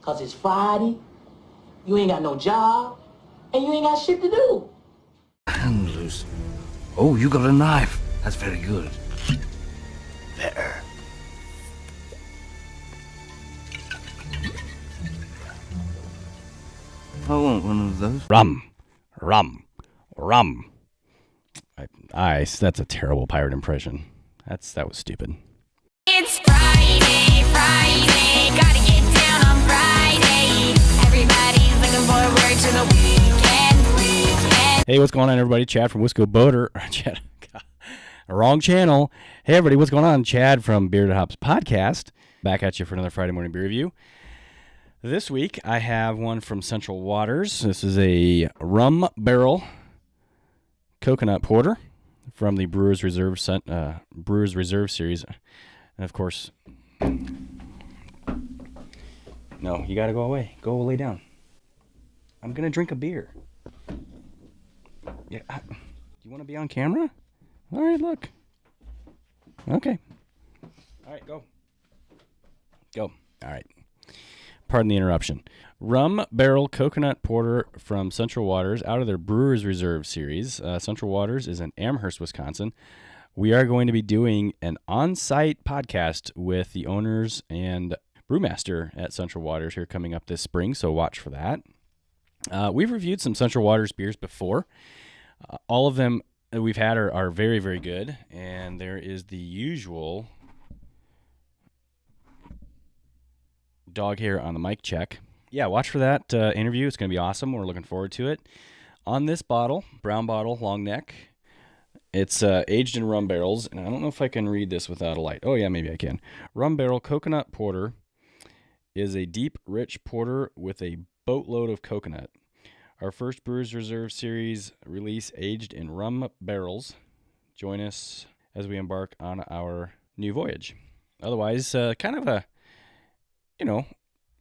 Cause it's Friday, you ain't got no job, and you ain't got shit to do. Hand loose. Oh, you got a knife. That's very good. There. I want one of those. Rum. That's a terrible pirate impression. That was stupid. It's Friday, gotta get down on Friday. Everybody's looking forward to the weekend. Hey, what's going on, everybody? Chad from Wisco Boater. Chad, wrong channel. Hey, everybody, what's going on? Chad from Bearded Hops Podcast. Back at you for another Friday morning beer review. This week, I have one from Central Waters. This is a rum barrel coconut porter from the Brewers Reserve series. And of course, no, you got to go away. Go lay down. I'm going to drink a beer. Yeah, you want to be on camera? All right, look. Okay. All right, go. Go. All right. Pardon the interruption. Rum Barrel Coconut Porter from Central Waters out of their Brewers Reserve series. Central Waters is in Amherst, Wisconsin. We are going to be doing an on-site podcast with the owners and brewmaster at Central Waters here coming up this spring, so watch for that. We've reviewed some Central Waters beers before. All of them that we've had are very, very good, and there is the usual dog hair on the mic check. Yeah, watch for that interview. It's going to be awesome. We're looking forward to it. On this bottle, brown bottle, long neck, it's aged in rum barrels, and I don't know if I can read this without a light. Oh, yeah, maybe I can. Rum Barrel Coconut Porter is a deep, rich porter with a boatload of coconut. Our first Brewers Reserve series release aged in rum barrels. Join us as we embark on our new voyage. Otherwise, kind of a,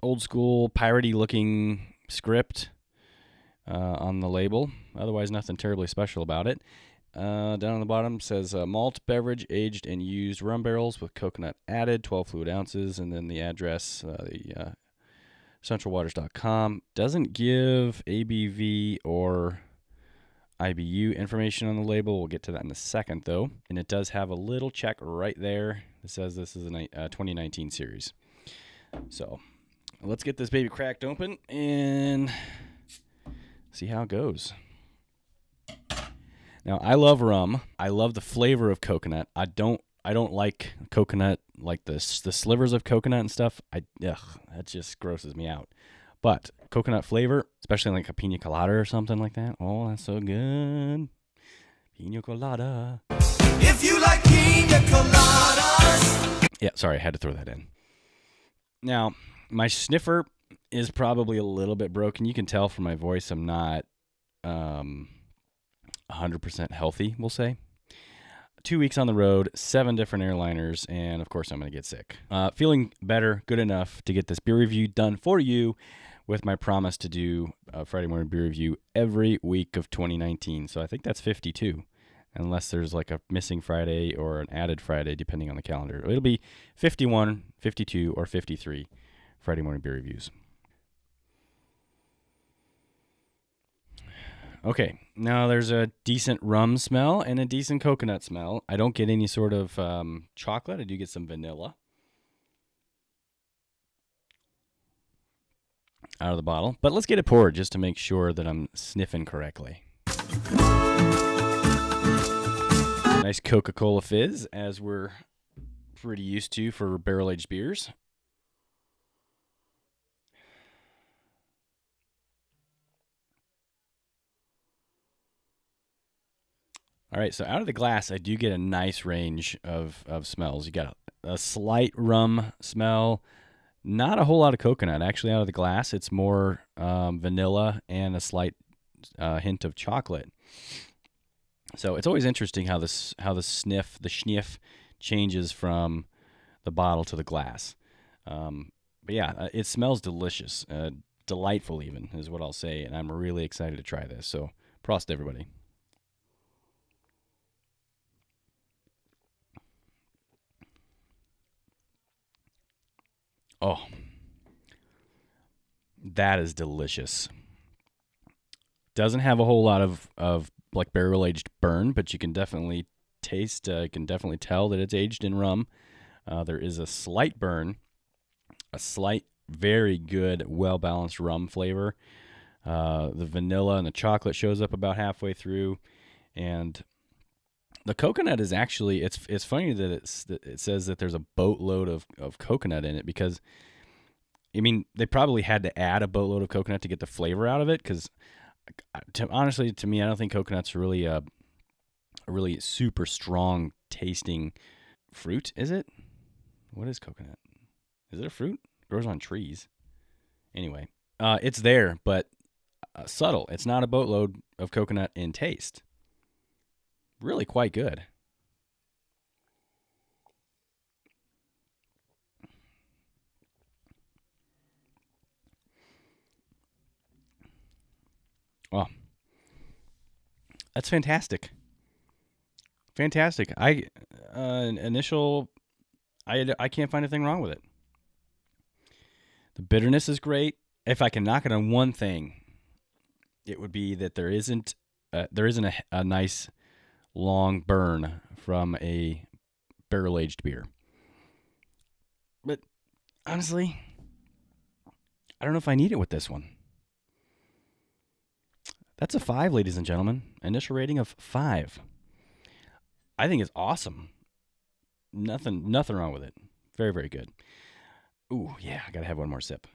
old school piratey looking script on the label. Otherwise, nothing terribly special about it. Down on the bottom says malt beverage aged in used rum barrels with coconut added, 12 fluid ounces, and then the address, centralwaters.com. Doesn't give ABV or IBU information on the label. We'll get to that in a second, though. And it does have a little check right there that says this is a 2019 series. So let's get this baby cracked open and see how it goes. Now, I love rum. I love the flavor of coconut. I don't like coconut, like the slivers of coconut and stuff. That just grosses me out. But coconut flavor, especially like a pina colada or something like that. Oh, that's so good. Pina colada. If you like pina coladas. Yeah, sorry, I had to throw that in. Now, my sniffer is probably a little bit broken. You can tell from my voice I'm not 100% healthy, we'll say. 2 weeks on the road, 7 different airliners, and of course I'm going to get sick. Feeling better, good enough to get this beer review done for you with my promise to do a Friday morning beer review every week of 2019. So I think that's 52, unless there's like a missing Friday or an added Friday, depending on the calendar. It'll be 51, 52, or 53 Friday morning beer reviews. Okay, now there's a decent rum smell and a decent coconut smell. I don't get any sort of chocolate. I do get some vanilla out of the bottle. But let's get it poured just to make sure that I'm sniffing correctly. Nice Coca-Cola fizz, as we're pretty used to for barrel-aged beers. All right, so out of the glass, I do get a nice range of smells. You got a slight rum smell, not a whole lot of coconut. Actually, out of the glass, it's more vanilla and a slight hint of chocolate. So it's always interesting how the schniff changes from the bottle to the glass. But yeah, it smells delicious, delightful even is what I'll say, and I'm really excited to try this. So prost to everybody. Oh, That is delicious. Doesn't have a whole lot of like barrel aged burn, but you can definitely taste, you can definitely tell that it's aged in rum. There is a slight burn, a slight, very good, well balanced rum flavor. The vanilla and the chocolate shows up about halfway through, and the coconut is actually, it's funny that it says that there's a boatload of coconut in it, because I mean, they probably had to add a boatload of coconut to get the flavor out of it, because honestly, to me, I don't think coconut's really a really super strong tasting fruit, is it? What is coconut? Is it a fruit? It grows on trees. Anyway, it's there, but subtle. It's not a boatload of coconut in taste. Really quite good. Oh, that's fantastic. Fantastic. I can't find anything wrong with it. The bitterness is great. If I can knock it on one thing, it would be that there isn't a nice long burn from a barrel aged beer. But honestly, I don't know if I need it with this one. That's a 5, ladies and gentlemen. Initial rating of 5. I think it's awesome. Nothing wrong with it. Very, very good. Ooh, yeah, I gotta have one more sip.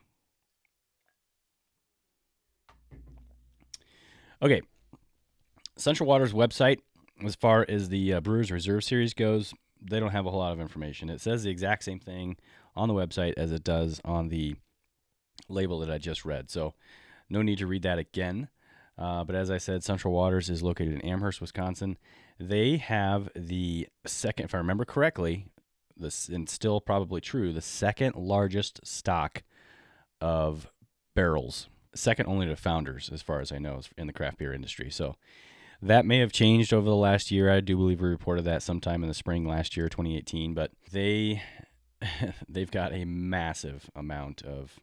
Okay. Central Waters website, as far as the Brewers Reserve Series goes, they don't have a whole lot of information. It says the exact same thing on the website as it does on the label that I just read. So no need to read that again. But as I said, Central Waters is located in Amherst, Wisconsin. They have the second, if I remember correctly, this, and still probably true, the second largest stock of barrels, second only to Founders, as far as I know, in the craft beer industry. So that may have changed over the last year. I do believe we reported that sometime in the spring last year, 2018. But they've got a massive amount of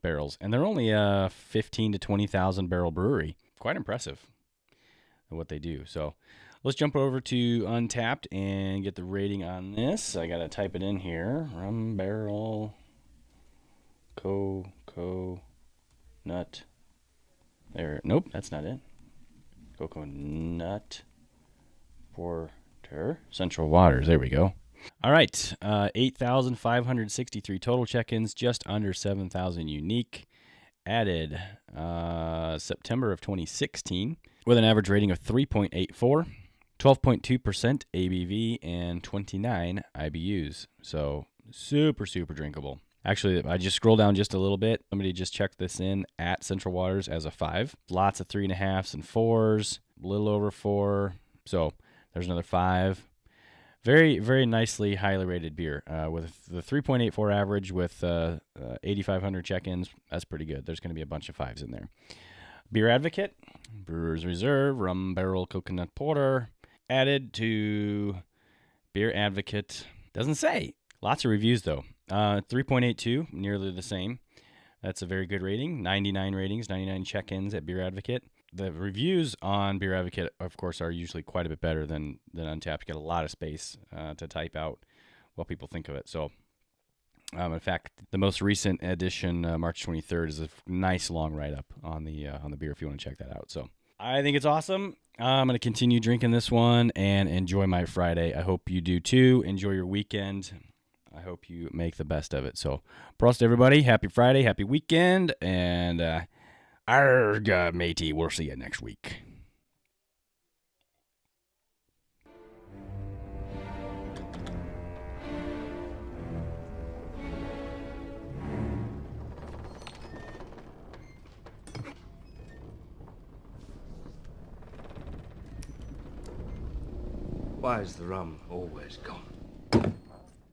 barrels, and they're only a 15 to 20,000 barrel brewery. Quite impressive what they do. So let's jump over to Untapped and get the rating on this. I gotta type it in here. Rum barrel nut. There. Nope, that's not it. Coconut Porter. Central Waters. There we go. All right, 8,563 total check-ins, just under 7,000 unique. Added September of 2016 with an average rating of 3.84, 12.2% ABV, and 29 IBUs. So super, super drinkable. Actually, I just scrolled down just a little bit. Somebody just checked this in at Central Waters as a 5. Lots of 3.5s and 4s, a little over 4. So there's another 5. Very, very nicely highly rated beer with the 3.84 average with 8,500 check-ins. That's pretty good. There's going to be a bunch of 5s in there. Beer Advocate, Brewers Reserve, Rum Barrel Coconut Porter. Added to Beer Advocate. Doesn't say. Lots of reviews, though. 3.82, nearly the same. That's a very good rating. 99 ratings, 99 check-ins at Beer Advocate. The reviews on Beer Advocate, of course, are usually quite a bit better than Untapped. You get a lot of space to type out what people think of it. So, in fact, the most recent edition, March 23rd, is a nice long write-up on the beer if you want to check that out. So, I think it's awesome. I'm going to continue drinking this one and enjoy my Friday. I hope you do too. Enjoy your weekend. I hope you make the best of it. So, prost everybody. Happy Friday. Happy weekend. And arg, matey. We'll see you next week. Why is the rum always gone?